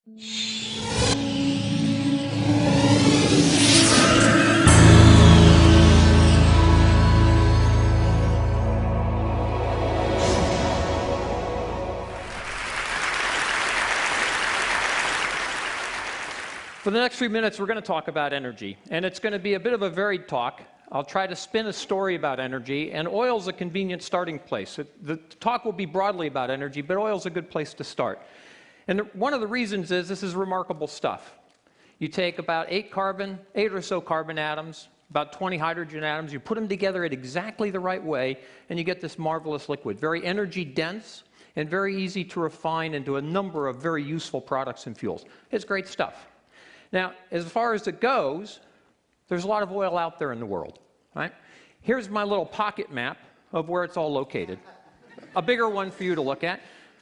For the next few minutes, we're going to talk about energy, and it's going to be a bit of a varied talk. I'll try to spin a story about energy, and oil's a convenient starting place. The talk will be broadly about energy, but oil's a good place to start. And one of the reasons is this is remarkable stuff. You take about 8 or so carbon atoms, about 20 hydrogen atoms, you put them together in exactly the right way, and you get this marvelous liquid, very energy dense and very easy to refine into a number of very useful products and fuels. It's great stuff. Now, as far as it goes, there's a lot of oil out there in the world, right? Here's my little pocket map of where it's all located. A bigger one for you to look at.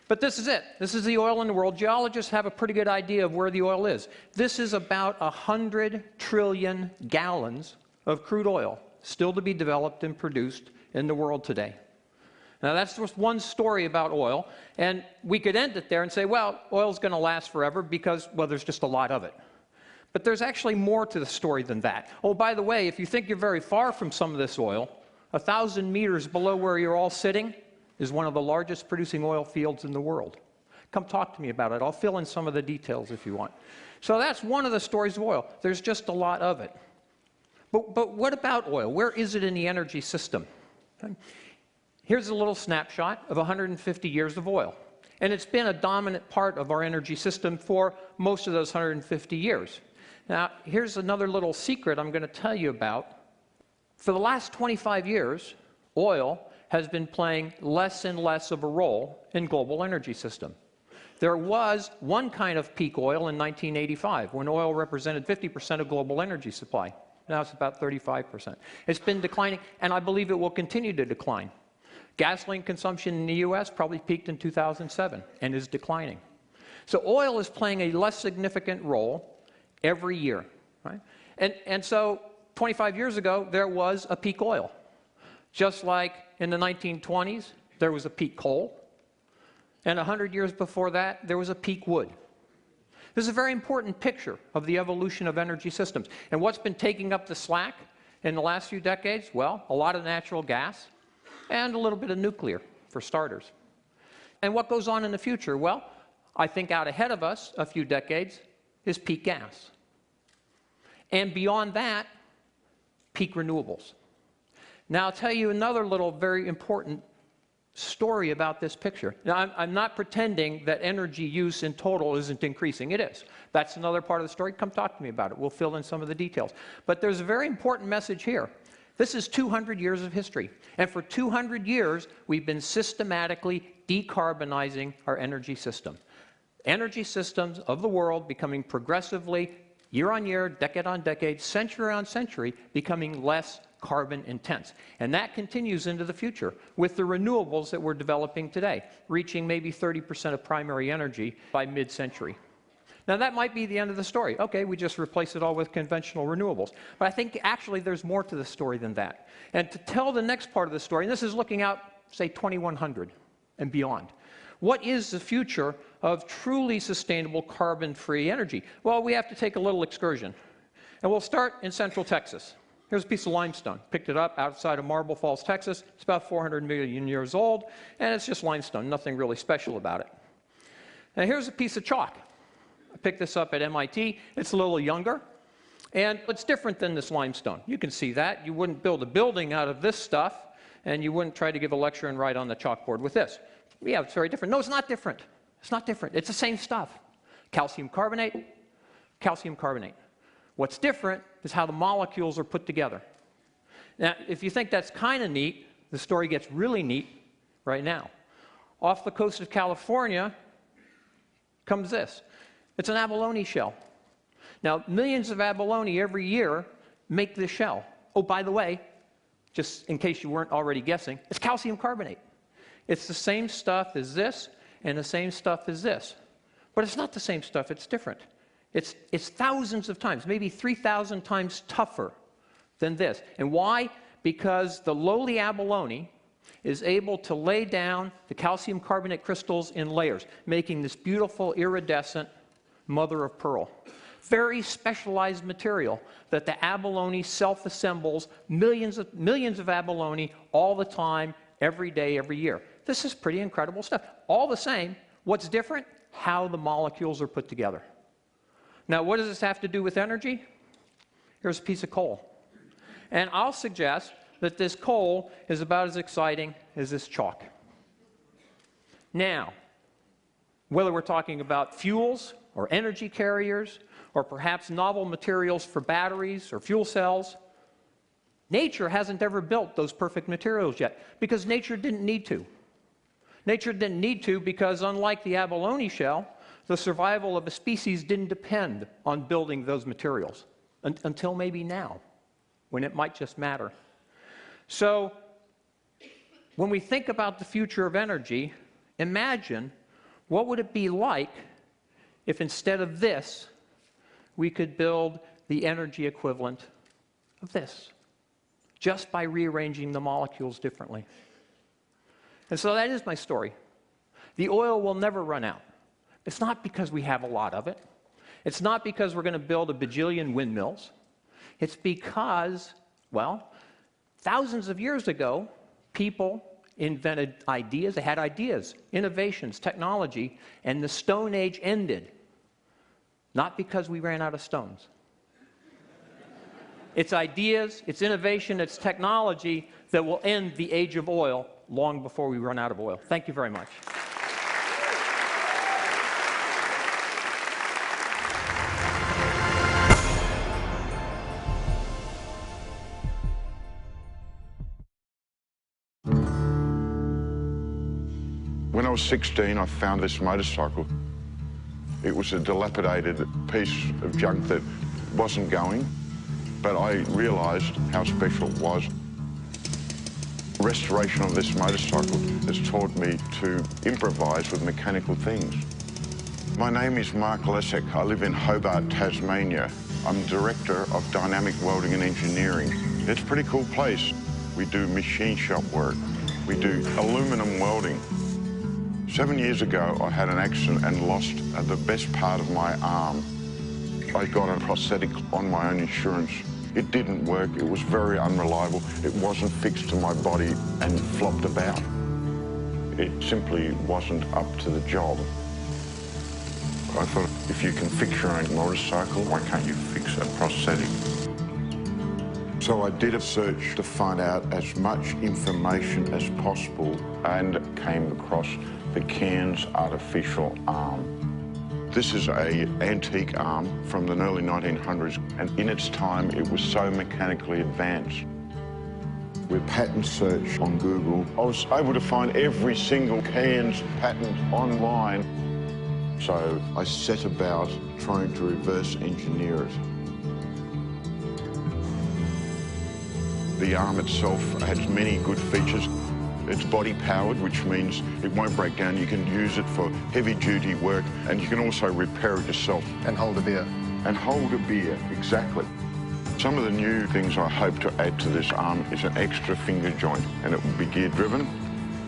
But this is it. This is the oil in the world. Geologists have a pretty good idea of where the oil is. This is about 100 trillion gallons of crude oil still to be developed and produced in the world today. Now, that's just one story about oil. And we could end it there and say, well, oil's going to last forever because, well, there's just a lot of it. But there's actually more to the story than that. Oh, by the way, if you think you're very far from some of this oil, 1,000 meters below where you're all sitting is one of the largest producing oil fields in the world. Come talk to me about it. I'll fill in some of the details if you want. So that's one of the stories of oil. There's just a lot of it. But what about oil? Where is it in the energy system? Here's a little snapshot of 150 years of oil. And it's been a dominant part of our energy system for most of those 150 years. Now, here's another little secret I'm going to tell you about. For the last 25 years, oil has been playing less and less of a role in global energy system. There was one kind of peak oil in 1985, when oil represented 50% of global energy supply. Now it's about 35%. It's been declining, and I believe it will continue to decline. Gasoline consumption in the US probably peaked in 2007 and is declining. So oil is playing a less significant role every year, right? And so 25 years ago, there was a peak oil. Just like in the 1920s, there was a peak coal. And 100 years before that, there was a peak wood. This is a very important picture of the evolution of energy systems. And what's been taking up the slack in the last few decades? Well, a lot of natural gas and a little bit of nuclear, for starters. And what goes on in the future? Well, I think out ahead of us, a few decades, is peak gas. And beyond that, peak renewables. Now, I'll tell you another little very important story about this picture. Now, I'm not pretending that energy use in total isn't increasing. It is. That's another part of the story. Come talk to me about it. We'll fill in some of the details. But there's a very important message here. This is 200 years of history. And for 200 years, we've been systematically decarbonizing our energy system. Energy systems of the world becoming progressively, year on year, decade on decade, century on century, becoming less carbon intense. And that continues into the future with the renewables that we're developing today, reaching maybe 30% of primary energy by mid-century. Now, that might be the end of the story. Okay, we just replace it all with conventional renewables. But I think actually there's more to the story than that. And to tell the next part of the story, and this is looking out, say, 2100 and beyond. What is the future of truly sustainable carbon-free energy? Well, we have to take a little excursion. And we'll start in Central Texas. Here's a piece of limestone. Picked it up outside of Marble Falls, Texas. It's about 400 million years old, and it's just limestone, nothing really special about it. Now, here's a piece of chalk. I picked this up at MIT. It's a little younger, and it's different than this limestone. You can see that. You wouldn't build a building out of this stuff, and you wouldn't try to give a lecture and write on the chalkboard with this. Yeah, it's very different. No, it's not different. It's not different. It's the same stuff. Calcium carbonate, calcium carbonate. What's different is how the molecules are put together. Now, if you think that's kind of neat, the story gets really neat right now. Off the coast of California comes this. It's an abalone shell. Now, millions of abalone every year make this shell. Oh, by the way, just in case you weren't already guessing, it's calcium carbonate. It's the same stuff as this and the same stuff as this. But it's not the same stuff, it's different. It's thousands of times, maybe 3,000 times tougher than this. And why? Because the lowly abalone is able to lay down the calcium carbonate crystals in layers, making this beautiful iridescent mother of pearl. Very specialized material that the abalone self-assembles, millions of abalone all the time, every day, every year. This is pretty incredible stuff. All the same, what's different? How the molecules are put together. Now, what does this have to do with energy? Here's a piece of coal. And I'll suggest that this coal is about as exciting as this chalk. Now, whether we're talking about fuels or energy carriers or perhaps novel materials for batteries or fuel cells, nature hasn't ever built those perfect materials yet because nature didn't need to. Nature didn't need to because, unlike the abalone shell, the survival of a species didn't depend on building those materials until maybe now, when it might just matter. So, when we think about the future of energy, imagine what would it be like if instead of this, we could build the energy equivalent of this, just by rearranging the molecules differently. And so that is my story. The oil will never run out. It's not because we have a lot of it. It's not because we're going to build a bajillion windmills. It's because, well, thousands of years ago, people invented ideas. They had ideas, innovations, technology, and the Stone Age ended. Not because we ran out of stones. It's ideas, it's innovation, it's technology that will end the age of oil long before we run out of oil. Thank you very much. When I was 16, I found this motorcycle. It was a dilapidated piece of junk that wasn't going, but I realised how special it was. Restoration of this motorcycle has taught me to improvise with mechanical things. My name is Mark Lessek. I live in Hobart, Tasmania. I'm Director of Dynamic Welding and Engineering. It's a pretty cool place. We do machine shop work. We do aluminium welding. 7 years ago, I had an accident and lost the best part of my arm. I got a prosthetic on my own insurance. It didn't work. It was very unreliable. It wasn't fixed to my body and flopped about. It simply wasn't up to the job. I thought, if you can fix your own motorcycle, why can't you fix a prosthetic? So I did a search to find out as much information as possible and came across the Cairns artificial arm. This is an antique arm from the early 1900s, and in its time, it was so mechanically advanced. With patent search on Google, I was able to find every single Cairns patent online. So I set about trying to reverse engineer it. The arm itself has many good features. It's body-powered, which means it won't break down. You can use it for heavy-duty work, and you can also repair it yourself. And hold a beer. And hold a beer, exactly. Some of the new things I hope to add to this arm is an extra finger joint, and it will be gear-driven.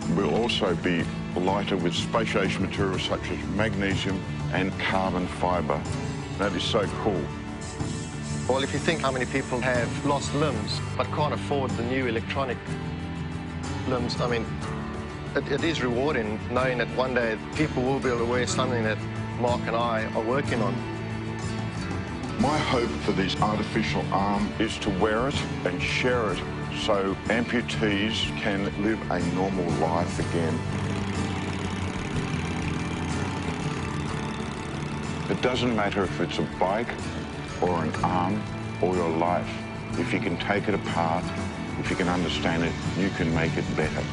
It will also be lighter with space-age materials such as magnesium and carbon fibre. That is so cool. Well, if you think how many people have lost limbs but can't afford the new electronic limbs, I mean, it is rewarding knowing that one day people will be able to wear something that Mark and I are working on. My hope for this artificial arm is to wear it and share it so amputees can live a normal life again. It doesn't matter if it's a bike or an arm or your life. If you can take it apart, if you can understand it, you can make it better.